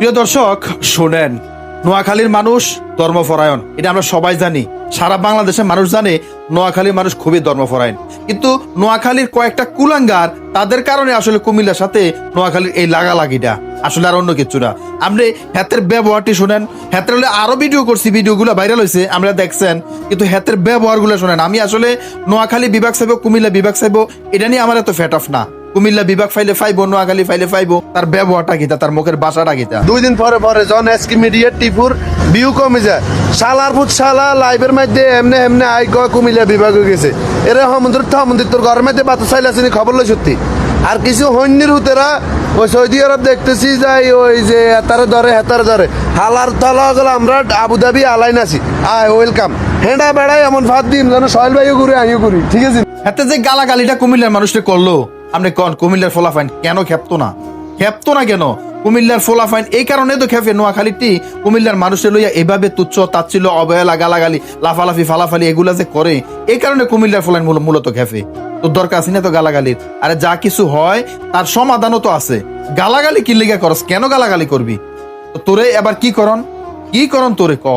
প্রিয় দর্শক শোনেন, নোয়াখালীর মানুষ ধর্মপরায়ণ, এটা আমরা সবাই জানি। সারা বাংলাদেশের মানুষ জানে নোয়াখালীর মানুষ খুবই ধর্মপরায়ণ। কিন্তু নোয়াখালীর কয়েকটা কুলাঙ্গার, তাদের কারণে আসলে কুমিল্লার সাথে নোয়াখালীর এই লাগালাগিটা, আসলে আর অন্য কিছু না। আপনি হাতের ব্যবহারটি শোনেন। হাতের হলে আরো ভিডিও করছি, ভিডিওগুলো ভাইরাল হয়েছে, আমরা দেখছেন। কিন্তু হাতের ব্যবহারগুলো শোনেন। আমি আসলে নোয়াখালী বিভাগ চাইব, কুমিল্লা বিভাগ চাইব, এটা নিয়ে আমার এত ফ্যাট অফ না। কুমিল্লা বিভাগ ফাইলে ফাইবো, নোয়াখালী ফাইলে ফাইবো, তার ব্যবহারটা গীতা, তার মুখের ভাষাটা গীতা। 2 দিন পরে পরে যখন এসকি মিডিয়া টিপুর ভিউ কমে যায়, শালার পুত শালা লাইভের মধ্যে এমনি এমনি আই কয় কুমিল্লা বিভাগে গেছে। এরা সমুদ্র তোর ঘরের মধ্যে বাতা চাইলে আসেনি, খবর লই সত্যি। আর কিছু হন্যের হুতেরা ওই সৌদি আরব দেখতেছি যাই, ওই যে হেতারে ধরে হালার তলা গেল। আমরা আবুধাবি আলাইন আছি, আয় ওয়েলকাম। হেঁটা বেড়াই এমন ভাত দিন যেন সহেল ভাইও ঘুরে আমিও ঘুরি, ঠিক আছে। হাতে যে গালাগালিটা কুমিল্লার মানুষটা করলো, আপনি কন কুমিল্লার ফলাফাইন কেন খেপতো না কেন? কুমিল্লার ফলাফাইন এই কারণে তো খেপে। নোয়াখালীটি কুমিল্লার মানুষের লইয়া এভাবে তুচ্ছ তাচ্ছিল্য, অবহেলা, গালাগালি, লাফালাফি, ফালাফালি এগুলা যে করে, এই কারণে কুমিল্লার ফলাফাইন মূলত খেপে। তোর দরকার আছে না তো গালাগালির? আরে যা কিছু হয় তার সমাধানও তো আছে। গালাগালি কি লিগা করস? কেন গালাগালি করবি? তোরে এবার কি করন তোরে ক।